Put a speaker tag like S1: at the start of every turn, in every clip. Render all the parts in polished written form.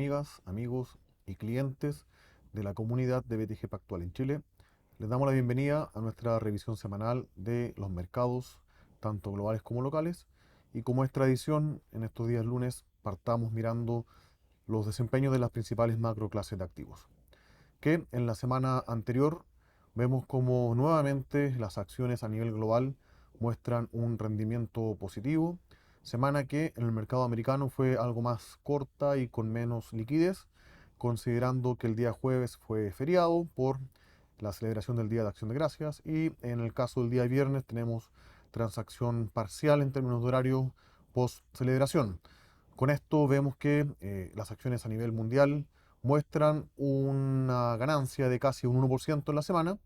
S1: amigas, amigos y clientes de la comunidad de BTG Pactual en Chile. Les damos la bienvenida a nuestra revisión semanal de los mercados, tanto globales como locales. Y como es tradición, en estos días lunes partamos mirando los desempeños de las principales macroclases de activos. Que en la semana anterior vemos como nuevamente las acciones a nivel global muestran un rendimiento positivo. Semana que en el mercado americano fue algo más corta y con menos liquidez, considerando que el día jueves fue feriado por la celebración del Día de Acción de Gracias y en el caso del día viernes tenemos transacción parcial en términos de horario post celebración. Con esto vemos que las acciones a nivel mundial muestran una ganancia de casi un 1% en la semana.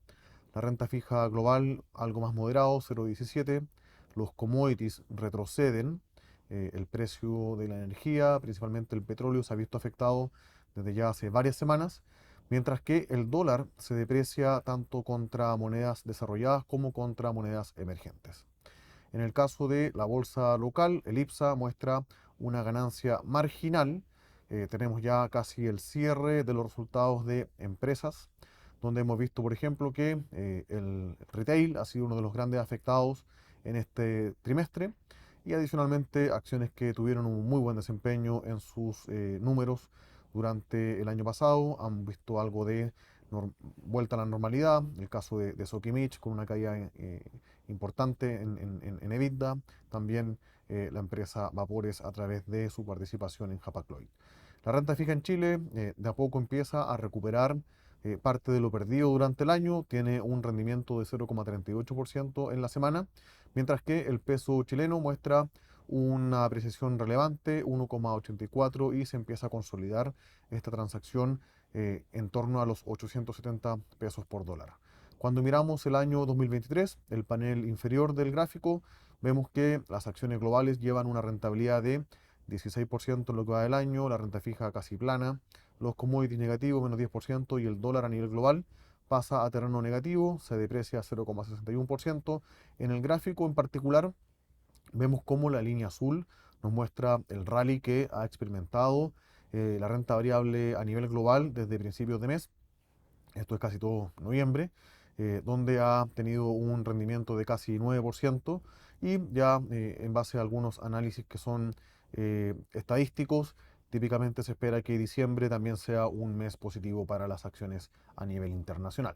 S1: La renta fija global algo más moderado, 0,17. Los commodities retroceden. El precio de la energía, principalmente el petróleo, se ha visto afectado desde ya hace varias semanas, mientras que el dólar se deprecia tanto contra monedas desarrolladas como contra monedas emergentes. En el caso de la bolsa local, el IPSA muestra una ganancia marginal. Tenemos ya casi el cierre de los resultados de empresas, donde hemos visto, por ejemplo, que el retail ha sido uno de los grandes afectados en este trimestre y adicionalmente acciones que tuvieron un muy buen desempeño en sus números durante el año pasado han visto algo de vuelta a la normalidad. El caso de Sokimich con una caída importante en EBITDA. También la empresa Vapores a través de su participación en Hapag-Lloyd. La renta fija en Chile de a poco empieza a recuperar parte de lo perdido durante el año, tiene un rendimiento de 0,38% en la semana, mientras que el peso chileno muestra una apreciación relevante, 1,84, y se empieza a consolidar esta transacción en torno a los 870 pesos por dólar. Cuando miramos el año 2023, el panel inferior del gráfico, vemos que las acciones globales llevan una rentabilidad de 16% en lo que va del año, la renta fija casi plana, los commodities negativos menos 10% y el dólar a nivel global pasa a terreno negativo, se deprecia 0,61%. En el gráfico en particular vemos cómo la línea azul nos muestra el rally que ha experimentado la renta variable a nivel global desde principios de mes. Esto es casi todo noviembre, donde ha tenido un rendimiento de casi 9% y ya en base a algunos análisis que son estadísticos, típicamente se espera que diciembre también sea un mes positivo para las acciones a nivel internacional.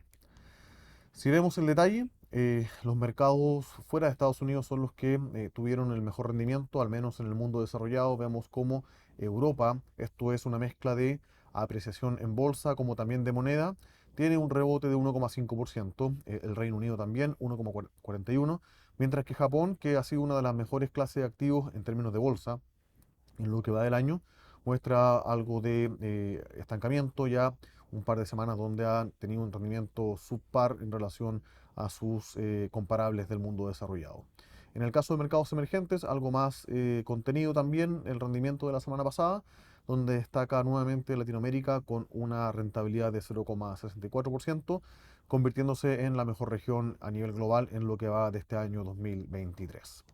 S1: Si vemos el detalle, los mercados fuera de Estados Unidos son los que tuvieron el mejor rendimiento, al menos en el mundo desarrollado. Vemos como Europa, esto es una mezcla de apreciación en bolsa como también de moneda, tiene un rebote de 1,5%, el Reino Unido también 1,41%, mientras que Japón, que ha sido una de las mejores clases de activos en términos de bolsa en lo que va del año, muestra algo de estancamiento ya un par de semanas donde ha tenido un rendimiento subpar en relación a sus comparables del mundo desarrollado. En el caso de mercados emergentes, algo más contenido también el rendimiento de la semana pasada, donde destaca nuevamente Latinoamérica con una rentabilidad de 0,64%, convirtiéndose en la mejor región a nivel global en lo que va de este año 2023.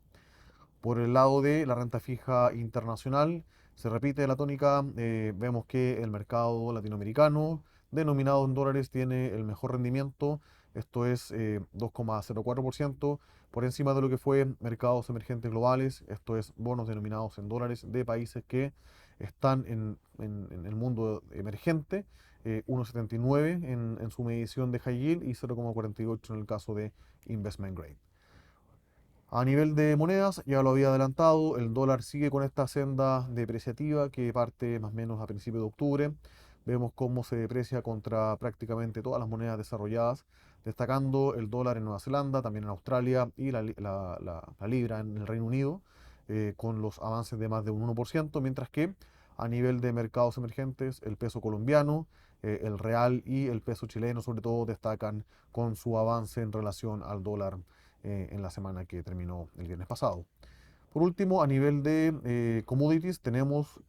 S1: Por el lado de la renta fija internacional, se repite la tónica, vemos que el mercado latinoamericano, denominado en dólares, tiene el mejor rendimiento, esto es 2,04%, por encima de lo que fue mercados emergentes globales, esto es bonos denominados en dólares de países que están en el mundo emergente, 1,79 en su medición de high yield y 0,48 en el caso de investment grade. A nivel de monedas, ya lo había adelantado, el dólar sigue con esta senda depreciativa que parte más o menos a principios de octubre. Vemos cómo se deprecia contra prácticamente todas las monedas desarrolladas, destacando el dólar en Nueva Zelanda, también en Australia y la libra en el Reino Unido, con los avances de más de un 1%, mientras que a nivel de mercados emergentes, el peso colombiano, el real y el peso chileno sobre todo destacan con su avance en relación al dólar en la semana que terminó el viernes pasado. Por último, a nivel de commodities, tenemos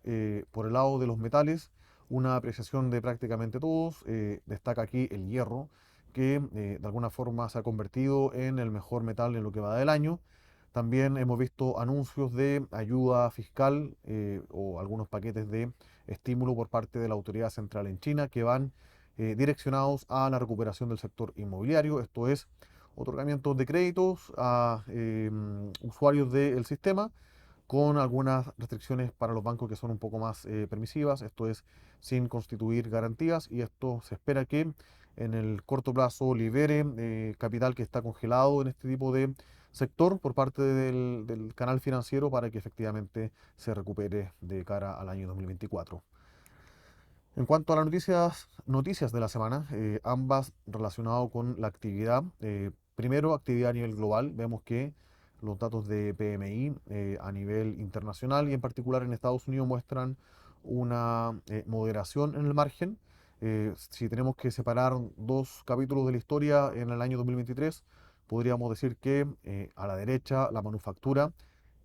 S1: por el lado de los metales una apreciación de prácticamente todos. Destaca aquí el hierro, que de alguna forma se ha convertido en el mejor metal en lo que va del año. También hemos visto anuncios de ayuda fiscal o algunos paquetes de estímulo por parte de la autoridad central en China que van direccionados a la recuperación del sector inmobiliario, esto es, otorgamientos de créditos a usuarios del sistema con algunas restricciones para los bancos que son un poco más permisivas, esto es sin constituir garantías y esto se espera que en el corto plazo libere capital que está congelado en este tipo de sector por parte del canal financiero para que efectivamente se recupere de cara al año 2024. En cuanto a las noticias de la semana, ambas relacionadas con la actividad. Primero, actividad a nivel global. Vemos que los datos de PMI a nivel internacional y en particular en Estados Unidos muestran una moderación en el margen. Si tenemos que separar dos capítulos de la historia en el año 2023, podríamos decir que a la derecha la manufactura,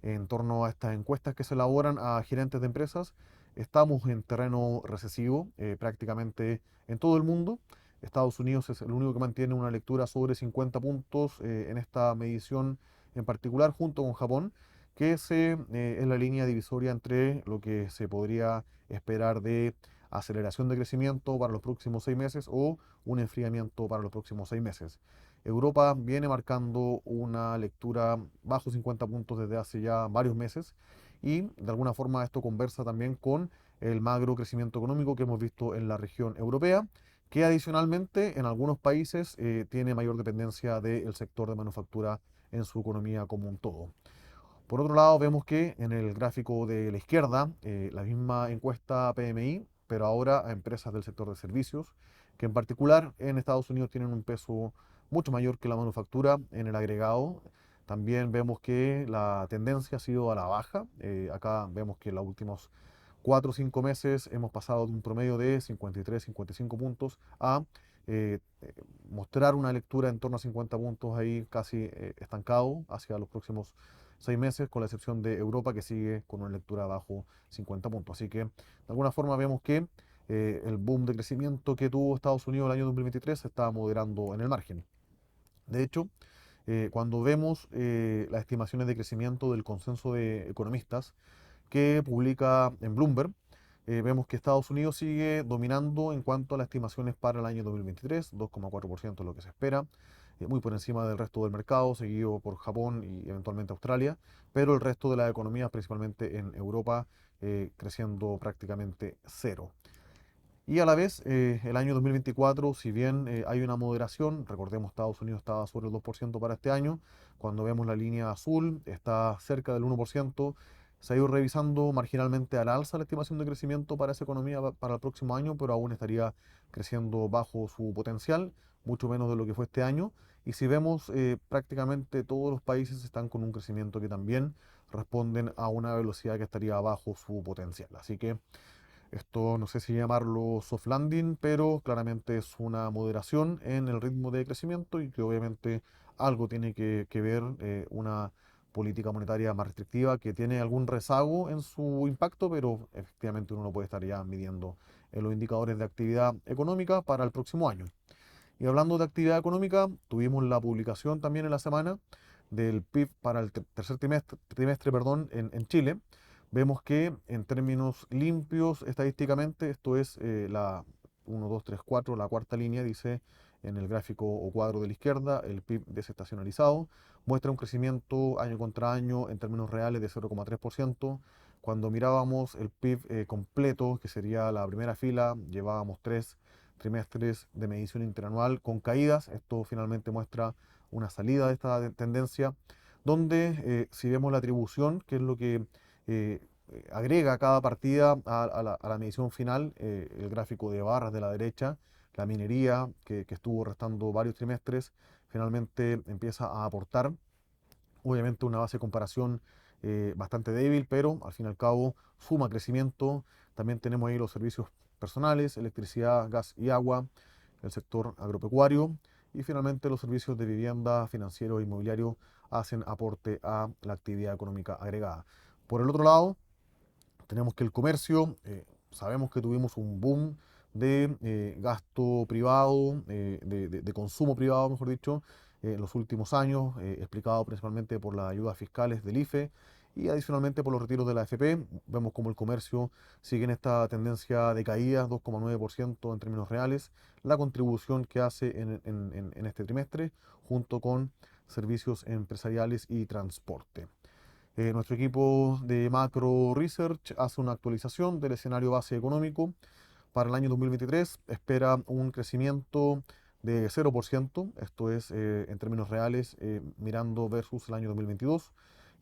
S1: en torno a estas encuestas que se elaboran a gerentes de empresas, estamos en terreno recesivo prácticamente en todo el mundo. Estados Unidos es el único que mantiene una lectura sobre 50 puntos en esta medición en particular, junto con Japón, que es la línea divisoria entre lo que se podría esperar de aceleración de crecimiento para los próximos 6 meses o un enfriamiento para los próximos 6 meses. Europa viene marcando una lectura bajo 50 puntos desde hace ya varios meses y de alguna forma esto conversa también con el magro crecimiento económico que hemos visto en la región europea, que adicionalmente en algunos países tiene mayor dependencia del sector de manufactura en su economía como un todo. Por otro lado, vemos que en el gráfico de la izquierda, la misma encuesta PMI, pero ahora a empresas del sector de servicios, que en particular en Estados Unidos tienen un peso mucho mayor que la manufactura en el agregado. También vemos que la tendencia ha sido a la baja. Acá vemos que en los últimos 4 o 5 meses hemos pasado de un promedio de 53, 55 puntos a eh, eh, mostrar una lectura en torno a 50 puntos ahí casi estancado hacia los próximos 6 meses, con la excepción de Europa que sigue con una lectura bajo 50 puntos. Así que de alguna forma vemos que el boom de crecimiento que tuvo Estados Unidos el año 2023 se está moderando en el margen. De hecho, cuando vemos las estimaciones de crecimiento del consenso de economistas que publica en Bloomberg, vemos que Estados Unidos sigue dominando en cuanto a las estimaciones para el año 2023, 2,4% es lo que se espera, muy por encima del resto del mercado, seguido por Japón y eventualmente Australia, pero el resto de las economías, principalmente en Europa, creciendo prácticamente cero. Y a la vez, el año 2024, si bien hay una moderación, recordemos Estados Unidos estaba sobre el 2% para este año, cuando vemos la línea azul está cerca del 1%, se ha ido revisando marginalmente al alza la estimación de crecimiento para esa economía para el próximo año, pero aún estaría creciendo bajo su potencial, mucho menos de lo que fue este año. Y si vemos, prácticamente todos los países están con un crecimiento que también responden a una velocidad que estaría bajo su potencial. Así que esto no sé si llamarlo soft landing, pero claramente es una moderación en el ritmo de crecimiento y que obviamente algo tiene que ver una política monetaria más restrictiva que tiene algún rezago en su impacto, pero efectivamente uno lo puede estar ya midiendo en los indicadores de actividad económica para el próximo año. Y hablando de actividad económica, tuvimos la publicación también en la semana del PIB para el tercer trimestre, perdón, en Chile. Vemos que en términos limpios, estadísticamente, esto es la 1, 2, 3, 4, la cuarta línea, dice en el gráfico o cuadro de la izquierda, el PIB desestacionalizado, muestra un crecimiento año contra año en términos reales de 0,3%. Cuando mirábamos el PIB completo, que sería la primera fila, llevábamos 3 trimestres de medición interanual con caídas. Esto finalmente muestra una salida de esta tendencia, donde si vemos la atribución, que es lo que eh, agrega cada partida a la medición final, el gráfico de barras de la derecha, la minería que estuvo restando varios trimestres, finalmente empieza a aportar, obviamente una base de comparación bastante débil, pero al fin y al cabo suma crecimiento. También tenemos ahí los servicios personales, electricidad, gas y agua, el sector agropecuario y finalmente los servicios de vivienda, financiero e inmobiliario hacen aporte a la actividad económica agregada. Por el otro lado, tenemos que el comercio, sabemos que tuvimos un boom de gasto privado, de consumo privado, mejor dicho, en los últimos años, explicado principalmente por las ayudas fiscales del IFE Y adicionalmente por los retiros de la AFP, vemos como el comercio sigue en esta tendencia de caída, 2,9% en términos reales, la contribución que hace en este trimestre, junto con servicios empresariales y transporte. Nuestro equipo de Macro Research hace una actualización del escenario base económico. Para el año 2023 espera un crecimiento de 0%, esto es en términos reales, mirando versus el año 2022.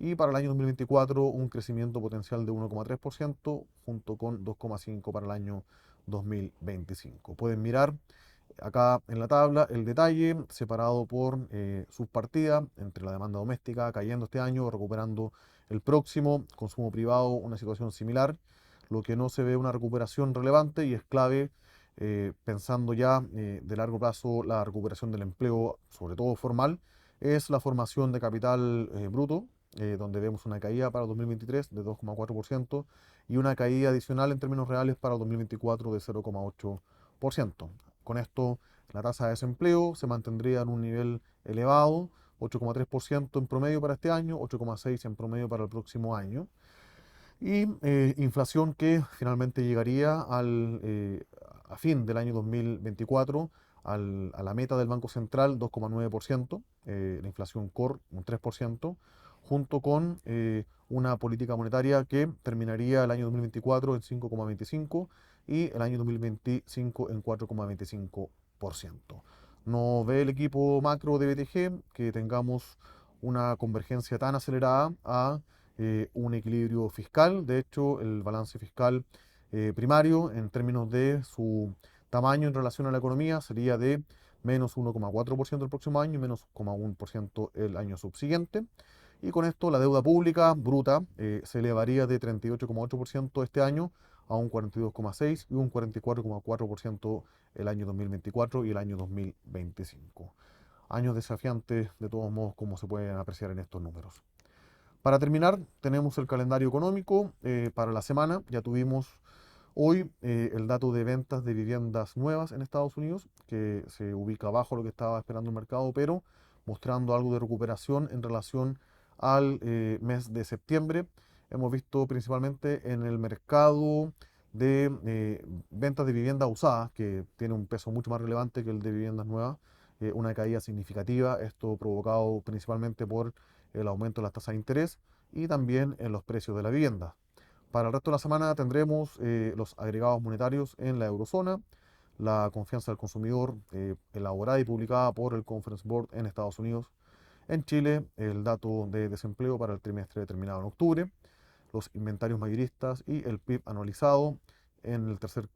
S1: Y para el año 2024 un crecimiento potencial de 1,3% junto con 2,5% para el año 2025. Pueden mirar acá en la tabla el detalle separado por subpartida entre la demanda doméstica cayendo este año, recuperando el próximo, consumo privado, una situación similar. Lo que no se ve una recuperación relevante y es clave pensando ya de largo plazo la recuperación del empleo, sobre todo formal, es la formación de capital bruto, donde vemos una caída para 2023 de 2,4% y una caída adicional en términos reales para 2024 de 0,8%. Con esto, la tasa de desempleo se mantendría en un nivel elevado, 8,3% en promedio para este año, 8,6% en promedio para el próximo año. Y inflación que finalmente llegaría a fin del año 2024 a la meta del Banco Central, 2,9%, la inflación core, un 3%, junto con una política monetaria que terminaría el año 2024 en 5,25% y el año 2025 en 4,25%. No ve el equipo macro de BTG que tengamos una convergencia tan acelerada a un equilibrio fiscal. De hecho, el balance fiscal primario en términos de su tamaño en relación a la economía sería de menos 1,4% el próximo año y menos 1,1% el año subsiguiente. Y con esto la deuda pública bruta se elevaría de 38,8% este año a un 42,6% y un 44,4% el año 2024 y el año 2025. Años desafiantes de todos modos como se pueden apreciar en estos números. Para terminar, tenemos el calendario económico para la semana. Ya tuvimos hoy el dato de ventas de viviendas nuevas en Estados Unidos, que se ubica bajo lo que estaba esperando el mercado, pero mostrando algo de recuperación en relación al mes de septiembre. Hemos visto principalmente en el mercado de ventas de viviendas usadas, que tiene un peso mucho más relevante que el de viviendas nuevas, una caída significativa, esto provocado principalmente por el aumento de las tasas de interés y también en los precios de la vivienda. Para el resto de la semana tendremos los agregados monetarios en la eurozona, la confianza del consumidor elaborada y publicada por el Conference Board en Estados Unidos. En Chile, el dato de desempleo para el trimestre terminado en octubre, los inventarios mayoristas y el PIB anualizado en el tercer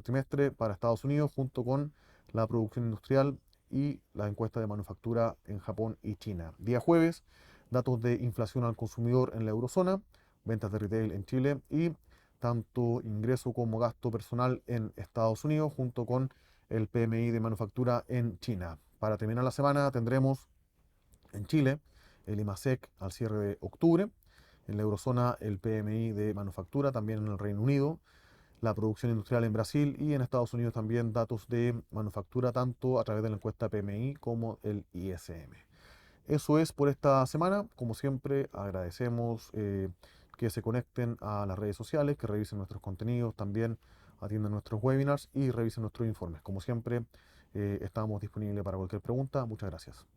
S1: trimestre para Estados Unidos, junto con la producción industrial y la encuesta de manufactura en Japón y China. Día jueves, datos de inflación al consumidor en la eurozona, ventas de retail en Chile y tanto ingreso como gasto personal en Estados Unidos, junto con el PMI de manufactura en China. Para terminar la semana tendremos en Chile el IMASEC al cierre de octubre, en la eurozona el PMI de manufactura, también en el Reino Unido, la producción industrial en Brasil y en Estados Unidos también datos de manufactura, tanto a través de la encuesta PMI como el ISM. Eso es por esta semana. Como siempre, agradecemos que se conecten a las redes sociales, que revisen nuestros contenidos, también atiendan nuestros webinars y revisen nuestros informes. Como siempre, estamos disponibles para cualquier pregunta. Muchas gracias.